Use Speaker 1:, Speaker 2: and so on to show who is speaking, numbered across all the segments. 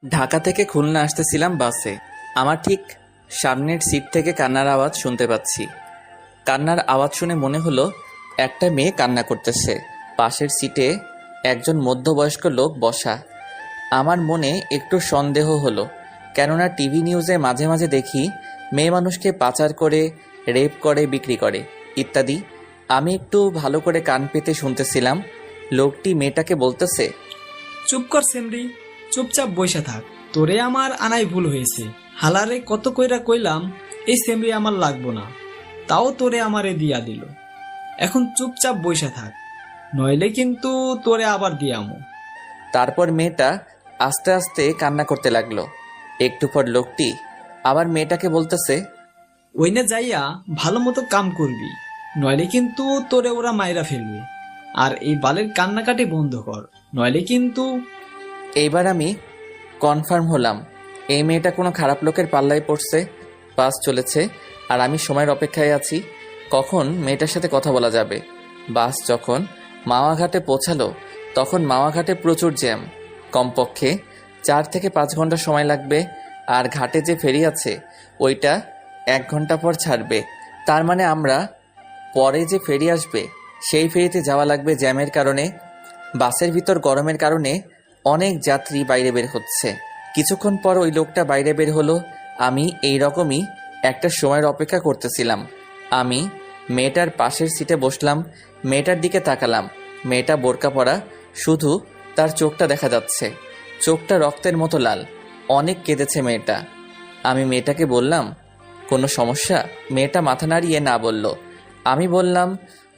Speaker 1: ঢাকা থেকে খুলনা আসতেছিলাম বাসে। আমার ঠিক সামনের সিট থেকে কান্নার আওয়াজ শুনতে পাচ্ছি। কান্নার আওয়াজ শুনে মনে হলো একটা মেয়ে কান্না করতেছে। পাশের সিটে একজন মধ্যবয়স্ক লোক বসা। আমার মনে একটু সন্দেহ হলো, কেননা টিভি নিউজে মাঝে মাঝে দেখি মেয়ে মানুষকে পাচার করে, রেপ করে, বিক্রি করে ইত্যাদি। আমি একটু ভালো করে কান পেতে শুনতেছিলাম। লোকটি মেয়েটাকে বলতেছে,
Speaker 2: চুপ কর সেমরি, চুপচাপ বইসা থাক। তোরে আমার আনাই ভুল হয়েছে। হালারে কত কইরা কইলাম এই সেমরি আমার লাগবো না, তাও তোরে আমারে দিয়া দিল। এখন চুপচাপ বইসা থাক, নইলে কিন্তু তোরে আবার দিয়ামু।
Speaker 1: তারপর মেয়েটা আস্তে আস্তে কান্না করতে লাগলো। একটু পর লোকটি আবার মেয়েটাকে বলতেছে,
Speaker 2: ওইনে যাইয়া ভালো মতো কাম করবি, নইলে কিন্তু তোরে ওরা মাইরা ফেলবে। আর এই বালের কান্নাকাটি বন্ধ কর, নইলে কিন্তু।
Speaker 1: এইবার আমি কনফার্ম হলাম এই মেয়েটা কোনো খারাপ লোকের পাল্লায় পড়ছে। বাস চলেছে আর আমি সময়ের অপেক্ষায় আছি, কখন মেয়েটার সাথে কথা বলা যাবে। বাস যখন মাওয়াঘাটে পৌঁছালো তখন মাওয়াঘাটে প্রচুর জ্যাম। কমপক্ষে 4 থেকে 5 ঘন্টা সময় লাগবে। আর ঘাটে যে ফেরি আছে ওইটা 1 ঘন্টা পর ছাড়বে। তার মানে আমরা পরে যে ফেরি আসবে সেই ফেরিতে যাওয়া লাগবে জ্যামের কারণে। বাসের ভিতর গরমের কারণে অনেক যাত্রী বাইরে বের হচ্ছে। কিছুক্ষণ পর ওই লোকটা বাইরে বের হলো। আমি এই রকমই একটা সময়ের অপেক্ষা করতেছিলাম। আমি মেয়েটার পাশের সিটে বসলাম, মেয়েটার দিকে তাকালাম। মেয়েটা বোরকা পরা, শুধু তার চোখটা দেখা যাচ্ছে। চোখটা রক্তের মতো লাল। অনেক কেঁদেছে মেয়েটা। আমি মেয়েটাকে বললাম, কোনো সমস্যা? মেয়েটা মাথা নাড়িয়ে না বলল। আমি বললাম,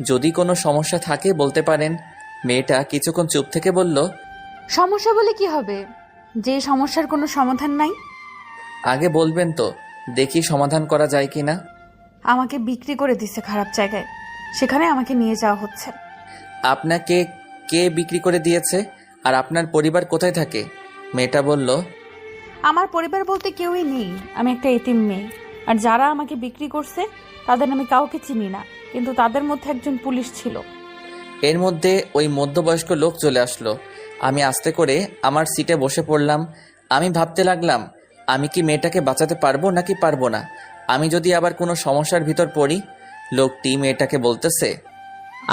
Speaker 1: যদি কোনো সমস্যা থাকে বলতে পারেন। মেয়েটা কিছুক্ষণ চুপ থেকে বলল,
Speaker 3: সমস্যা বলে কি হবে, যে সমস্যার কোনো সমাধান নাই?
Speaker 1: আগে বলবেন তো, দেখি সমাধান করা যায় কি না।
Speaker 3: আমাকে বিক্রি করে দিচ্ছে খারাপ জায়গায়, সেখানে আমাকে নিয়ে যাওয়া হচ্ছে।
Speaker 1: আপনাকে কে বিক্রি করে দিয়েছে? আর আপনার পরিবার কোথায় থাকে? মেয়েটা বলল,
Speaker 3: আমার পরিবার বলতে কেউই নেই, আমি একটা এতিম মেয়ে। আর যারা আমাকে বিক্রি করছে তাদের আমি কাউকে চিনি না, কিন্তু তাদের মধ্যে একজন পুলিশ ছিল।
Speaker 1: এর মধ্যে ওই মধ্যবয়স্ক লোক চলে আসলো। আমি আস্তে করে আমার সিটে বসে পড়লাম। আমি ভাবতে লাগলাম, আমি কি মেয়েটাকে বাঁচাতে পারবো নাকি পারবো না। আমি যদি আবার কোনো সমস্যার ভিতর পড়ি। লোকটি মেয়েটাকে বলতেছে,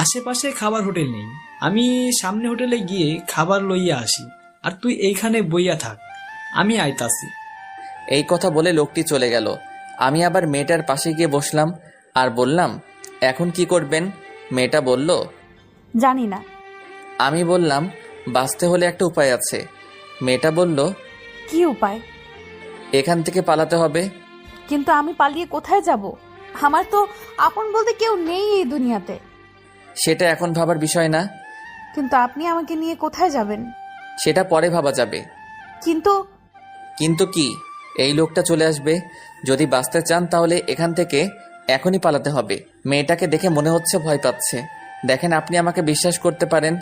Speaker 2: আশেপাশে খাবার হোটেল নেই, আমি সামনে হোটেলে গিয়ে খাবার লইয়া আসি, আর তুই এইখানে বইয়া থাক, আমি আইতাছি।
Speaker 1: এই কথা বলে লোকটি চলে গেল। আমি আবার মেয়েটার পাশে গিয়ে বসলাম আর বললাম, এখন কি করবেন? মেয়েটা বলল,
Speaker 3: জানি না।
Speaker 1: আমি বললাম, বাঁচতে হলে একটা উপায় আছে। মেয়েটা বলল,
Speaker 3: কি উপায়?
Speaker 1: এখান থেকে পালাতে হবে।
Speaker 3: কিন্তু আমি পালিয়ে কোথায় যাব? আমার তো আপন বলতে কেউ নেই এই দুনিয়াতে।
Speaker 1: সেটা এখন ভাবার বিষয় না।
Speaker 3: কিন্তু আপনি আমাকে নিয়ে কোথায় যাবেন?
Speaker 1: সেটা পরে ভাবা যাবে।
Speaker 3: কিন্তু
Speaker 1: কিন্তু কি? এই লোকটা চলে আসবে। যদি বাঁচতে চান তাহলে এখান থেকে এখনই পালাতে হবে। মেয়েটাকে দেখে মনে হচ্ছে ভয় পাচ্ছে। দেখেন, আপনি আমাকে বিশ্বাস করতে পারেন,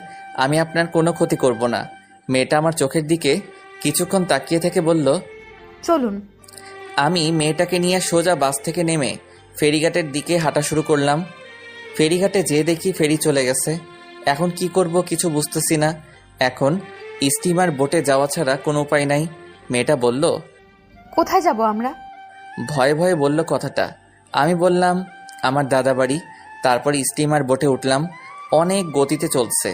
Speaker 1: আমি আপনার কোনো ক্ষতি করব না। মেয়েটা আমার চোখের দিকে কিছুক্ষণ তাকিয়ে থেকে বলল,
Speaker 3: চলুন।
Speaker 1: আমি মেয়েটাকে নিয়ে সোজা বাস থেকে নেমে ফেরিঘাটের দিকে হাঁটা শুরু করলাম। ফেরিঘাটে যেয়ে দেখি ফেরি চলে গেছে। এখন কি করব কিছু বুঝতেছি না। এখন স্টিমার বোটে যাওয়া ছাড়া কোনো উপায় নাই। মেয়েটা বলল,
Speaker 3: কোথায় যাব আমরা?
Speaker 1: ভয়ে ভয়ে বলল কথাটা। আমি বললাম, আমার দাদা বাড়ি। তারপর স্টিমার বোটে উঠলাম। অনেক গতিতে চলছে।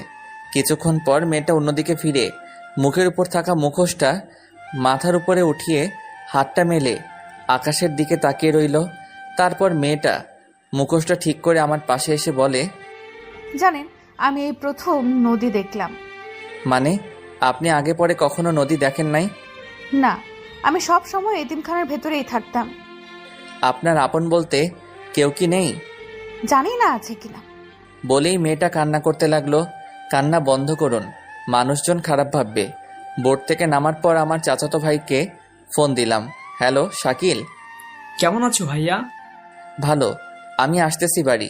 Speaker 1: কিছুক্ষণ পর মেয়েটা অন্যদিকে ফিরে মুখের উপর থাকা মুখোশটা মাথার উপরে উঠিয়ে হাতটা মেলে আকাশের দিকে তাকিয়ে রইল। তারপর মেয়েটা মুখোশটা ঠিক করে আমার পাশে এসে বলে,
Speaker 3: জানেন, আমি এই প্রথম নদী দেখলাম।
Speaker 1: মানে? আপনি আগে পরে কখনো নদী দেখেন নাই?
Speaker 3: না, আমি সব সময় এতিমখানার ভেতরেই থাকতাম।
Speaker 1: আপনার আপন বলতে কেউ কি নেই?
Speaker 3: জানি না আছে কিনা।
Speaker 1: বলেই মেয়েটা কান্না করতে লাগলো। কান্না বন্ধ করুন, মানুষজন খারাপ ভাববে। বোট থেকে নামার পর আমার চাচাতো ভাইকে ফোন দিলাম। হ্যালো শাকিল।
Speaker 2: কেমন আছো ভাইয়া?
Speaker 1: ভালো, আমি আসতেছি বাড়ি।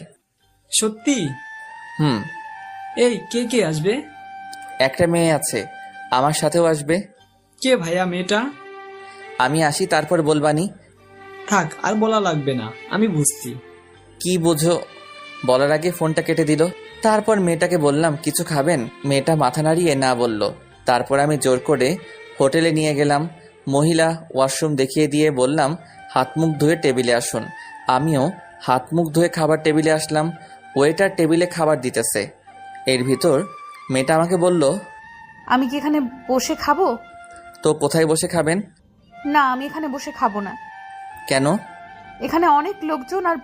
Speaker 2: সত্যি?
Speaker 1: হুম।
Speaker 2: এই কে কে আসবে?
Speaker 1: একটা মেয়ে আছে, আমার সাথেও আসবে।
Speaker 2: কে ভাইয়া মেয়েটা?
Speaker 1: আমি আসি তারপর বলবানি।
Speaker 2: থাক, আর বলা লাগবে না, আমি বুঝছি।
Speaker 1: কি বুঝো? বলার আগে ফোনটা কেটে দিল। তারপর মেয়েটাকে বললাম, কিছু খাবেন? মেয়েটা মাথা নাড়িয়ে না বলল। তারপর আমি জোর করে হোটেলে নিয়ে গেলাম। মহিলা ওয়াশরুম দেখিয়ে দিয়ে বললাম হাত মুখ ধুয়ে টেবিলে আসুন। আমিও হাত মুখ ধুয়ে খাবার টেবিলে আসলাম। ওয়েটার টেবিলে খাবার দিতেছে। এর ভিতর মেয়েটা আমাকে বলল,
Speaker 3: আমি কি এখানে বসে খাবো?
Speaker 1: তো কোথায় বসে খাবেন?
Speaker 3: না, আমি এখানে বসে খাবো না।
Speaker 1: কেন?
Speaker 3: এখানে অনেক লোকজন আর